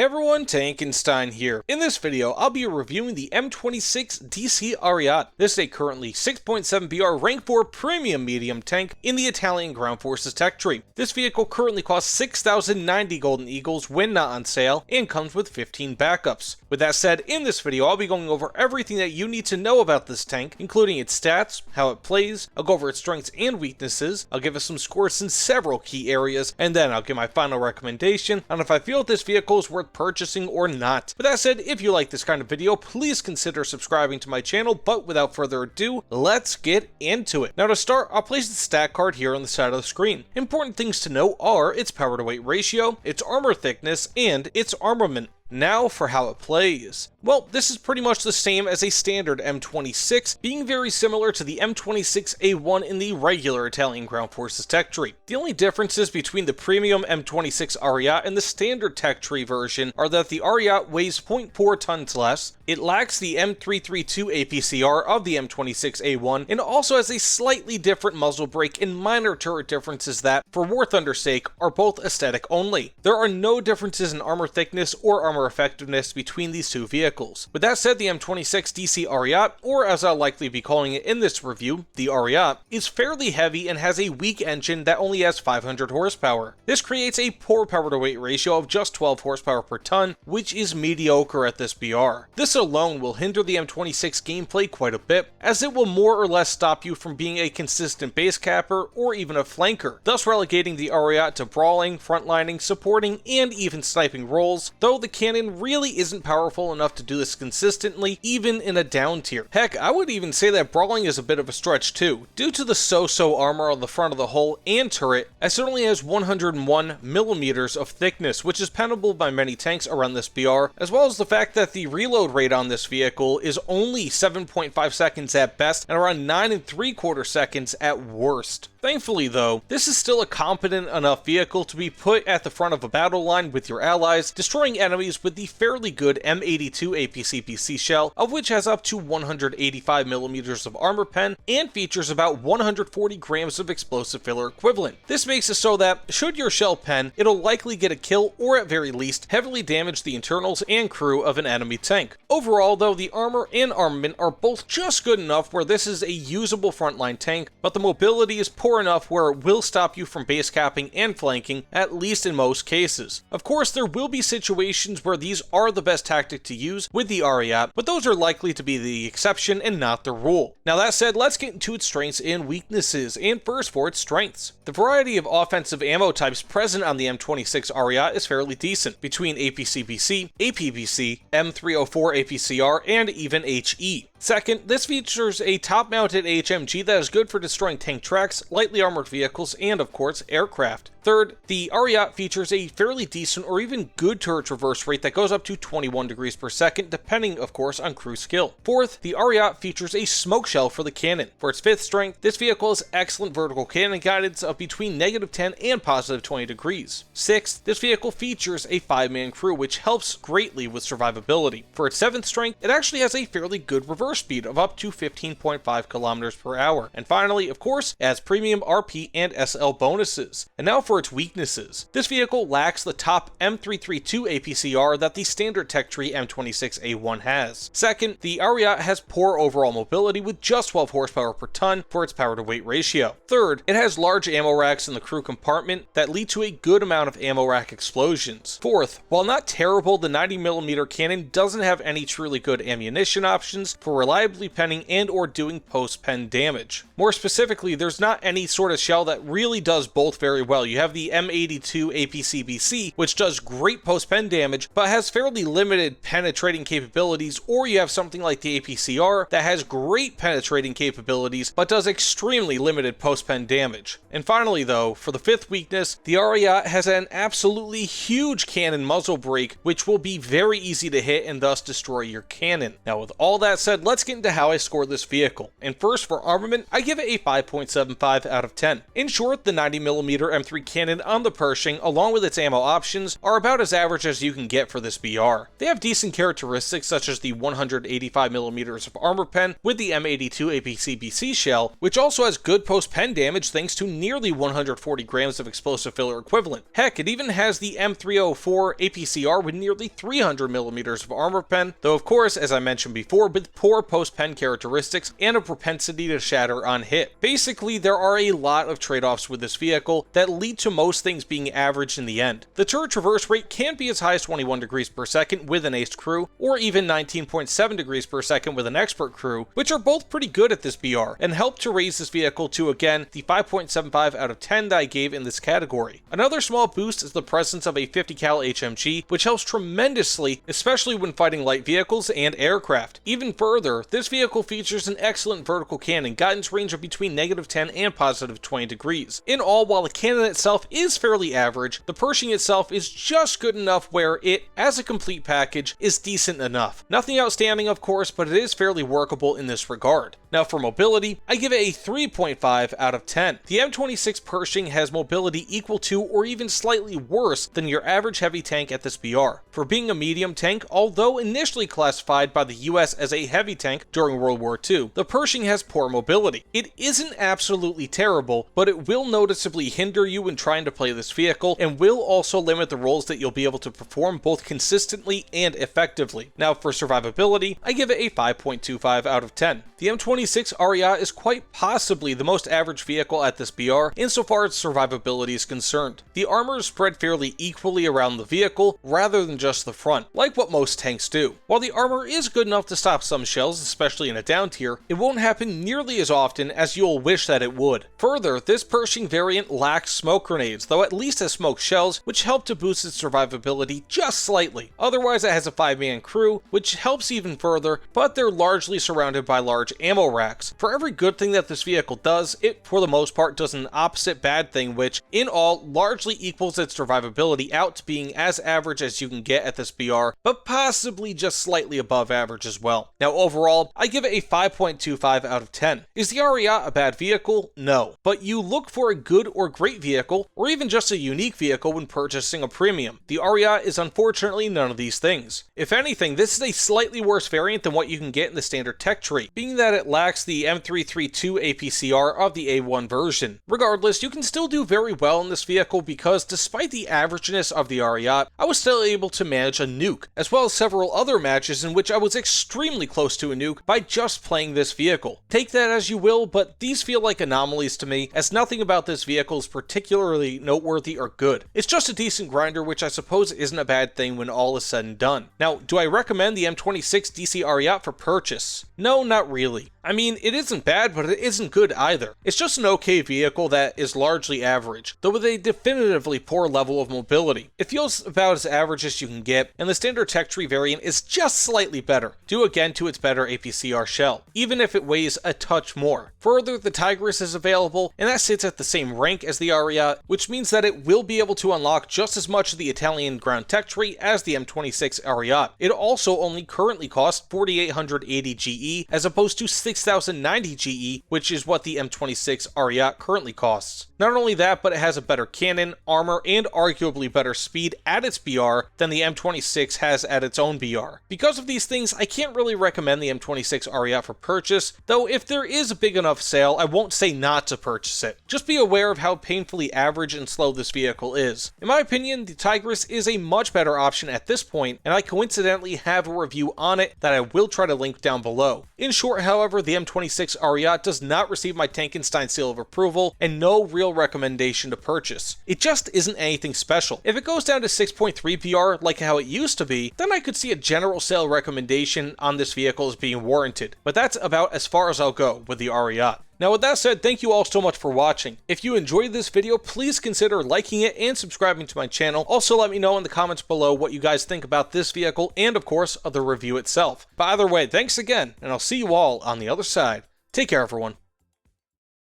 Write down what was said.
Hey everyone, Tankenstein here. In this video, I'll be reviewing the M26 D.C. Ariete. This is a currently 6.7 BR rank 4 premium medium tank in the Italian Ground Forces tech tree. This vehicle currently costs 6,090 golden eagles when not on sale and comes with 15 backups. With that said, in this video, I'll be going over everything that you need to know about this tank, including its stats, how it plays, I'll go over its strengths and weaknesses, I'll give us some scores in several key areas, and then I'll give my final recommendation on if I feel this vehicle is worth purchasing or not. With that said, if you like this kind of video, please consider subscribing to my channel, but without further ado, let's get into it. Now to start, I'll place the stat card here on the side of the screen. Important things to note are its power to weight ratio, its armor thickness, and its armament. Now for how it plays. Well, this is pretty much the same as a standard M26, being very similar to the M26 A1 in the regular Italian Ground Forces tech tree. The only differences between the premium M26 Ariete and the standard tech tree version are that the Ariete weighs 0.4 tons less, it lacks the M332 APCR of the M26 A1, and also has a slightly different muzzle brake and minor turret differences that, for War Thunder's sake, are both aesthetic only. There are no differences in armor thickness or armor effectiveness between these two vehicles. With that said, the M26 D.C. Ariete, or as I'll likely be calling it in this review, the Ariete, is fairly heavy and has a weak engine that only has 500 horsepower. This creates a poor power to weight ratio of just 12 horsepower per ton, which is mediocre at this BR. This alone will hinder the M26 gameplay quite a bit, as it will more or less stop you from being a consistent base capper or even a flanker, thus relegating the Ariete to brawling, frontlining, supporting, and even sniping roles, though the cannon really isn't powerful enough to do this consistently, even in a down tier. Heck, I would even say that brawling is a bit of a stretch too, due to the so-so armor on the front of the hull and turret, as it only has 101 millimeters of thickness, which is penable by many tanks around this BR, as well as the fact that the reload rate on this vehicle is only 7.5 seconds at best and around 9 3/4 seconds at worst. Thankfully though, this is still a competent enough vehicle to be put at the front of a battle line with your allies, destroying enemies with the fairly good M82 APC-BC shell, of which has up to 185 millimeters of armor pen and features about 140 grams of explosive filler equivalent. This makes it so that, should your shell pen, it'll likely get a kill or at very least heavily damage the internals and crew of an enemy tank. Overall though, the armor and armament are both just good enough where this is a usable frontline tank, but the mobility is poor enough where it will stop you from base capping and flanking, at least in most cases. Of course, there will be situations where these are the best tactic to use with the Ariete, but those are likely to be the exception and not the rule. Now that said, let's get into its strengths and weaknesses, and first for its strengths. The variety of offensive ammo types present on the M26 Ariete is fairly decent, between APC-BC, APBC, M304 APCR, and even HE. Second, this features a top-mounted HMG that is good for destroying tank tracks, lightly armored vehicles, and of course, aircraft. Third, the Ariete features a fairly decent or even good turret traverse rate that goes up to 21 degrees per second, depending of course on crew skill. Fourth, the Ariete features a smoke shell for the cannon. For its fifth strength, this vehicle has excellent vertical cannon guidance of between -10 and +20 degrees. Sixth, this vehicle features a 5-man crew, which helps greatly with survivability. For its seventh strength, it actually has a fairly good reverse speed of up to 15.5 kilometers per hour. And finally, of course, it has premium RP and SL bonuses. And now for its weaknesses. This vehicle lacks the top M332 APCR that the standard tech tree M26 A1 has. Second, the Ariete has poor overall mobility with just 12 horsepower per ton for its power to weight ratio. Third, it has large ammo racks in the crew compartment that lead to a good amount of ammo rack explosions. Fourth, while not terrible, the 90mm cannon doesn't have any truly good ammunition options for reliably penning and or doing post-pen damage. More specifically, there's not any sort of shell that really does both very well. You have the M82 APC-BC, which does great post-pen damage, but has fairly limited penetrating capabilities, or you have something like the APCR that has great penetrating capabilities, but does extremely limited post-pen damage. And finally though, for the fifth weakness, the Ariete has an absolutely huge cannon muzzle brake, which will be very easy to hit and thus destroy your cannon. Now with all that said, let's get into how I score this vehicle. And first, for armament, I give it a 5.75 out of 10. In short, the 90mm M3 cannon on the Pershing, along with its ammo options, are about as average as you can get for this BR. They have decent characteristics such as the 185mm of armor pen with the M82 APC-BC shell, which also has good post-pen damage thanks to nearly 140 grams of explosive filler equivalent. Heck, it even has the M304 APCR with nearly 300mm of armor pen, though of course, as I mentioned before, with poor post-pen characteristics and a propensity to shatter on hit. Basically, there are a lot of trade-offs with this vehicle that lead to most things being average in the end. The turret traverse rate can be as high as 21 degrees per second with an aced crew, or even 19.7 degrees per second with an expert crew, which are both pretty good at this BR, and help to raise this vehicle to, again, the 5.75 out of 10 that I gave in this category. Another small boost is the presence of a 50 cal HMG, which helps tremendously, especially when fighting light vehicles and aircraft. Even further, this vehicle features an excellent vertical cannon guidance range of between -10 and +20 degrees. In all, while the cannon itself is fairly average, the Pershing itself is just good enough where it, as a complete package, is decent enough. Nothing outstanding, of course, but it is fairly workable in this regard. Now for mobility, I give it a 3.5 out of 10. The M26 Pershing has mobility equal to or even slightly worse than your average heavy tank at this BR. For being a medium tank, although initially classified by the US as a heavy tank during World War II, the Pershing has poor mobility. It isn't absolutely terrible, but it will noticeably hinder you when trying to play this vehicle, and will also limit the roles that you'll be able to perform both consistently and effectively. Now for survivability, I give it a 5.25 out of 10. The M26 Ariete is quite possibly the most average vehicle at this BR insofar as survivability is concerned. The armor is spread fairly equally around the vehicle rather than just the front, like what most tanks do. While the armor is good enough to stop some shells, especially in a down tier, it won't happen nearly as often as you'll wish that it would. Further, this Pershing variant lacks smoke grenades, though at least has smoke shells, which help to boost its survivability just slightly. Otherwise, it has a 5-man crew, which helps even further, but they're largely surrounded by large ammo racks. For every good thing that this vehicle does, it for the most part does an opposite bad thing, which in all largely equals its survivability out to being as average as you can get at this BR, but possibly just slightly above average as well. Now overall, I give it a 5.25 out of 10. Is the Ariete a bad vehicle? No. But you look for a good or great vehicle, or even just a unique vehicle when purchasing a premium. The Ariete is unfortunately none of these things. If anything, this is a slightly worse variant than what you can get in the standard tech tree, being that it lacks the M332 APCR of the A1 version. Regardless, you can still do very well in this vehicle because despite the averageness of the Ariete, I was still able to manage a nuke, as well as several other matches in which I was extremely close to a nuke by just playing this vehicle. Take that as you will, but these feel like anomalies to me, as nothing about this vehicle is particularly noteworthy or good. It's just a decent grinder, which I suppose isn't a bad thing when all is said and done. Now, do I recommend the M26 D.C Ariete for purchase? No, not really. I mean, it isn't bad, but it isn't good either. It's just an okay vehicle that is largely average, though with a definitively poor level of mobility. It feels about as average as you can get, and the standard tech tree variant is just slightly better, due again to its better APCR shell, even if it weighs a touch more. Further, the Tigris is available, and that sits at the same rank as the Ariete, which means that it will be able to unlock just as much of the Italian ground tech tree as the M26 Ariete. It also only currently costs 4,880 GE, as opposed to 6,090 GE, which is what the M26 Ariete currently costs. Not only that, but it has a better cannon, armor, and arguably better speed at its BR than the M26 has at its own BR. Because of these things, I can't really recommend the M26 Ariete for purchase, though if there is a big enough sale, I won't say not to purchase it. Just be aware of how painfully average and slow this vehicle is. In my opinion, the Tigris is a much better option at this point, and I coincidentally have a review on it that I will try to link down below. In short, however, the M26 Ariete does not receive my Tankenstein seal of approval, and no real recommendation to purchase. It just isn't anything special. If it goes down to 6.3 PR like how it used to be, then I could see a general sale recommendation on this vehicle as being warranted, but that's about as far as I'll go with the Ariete. Now with that said, thank you all so much for watching. If you enjoyed this video, please consider liking it and subscribing to my channel. Also let me know in the comments below what you guys think about this vehicle and of course of the review itself. But either way, thanks again, and I'll see you all on the other side. Take care everyone.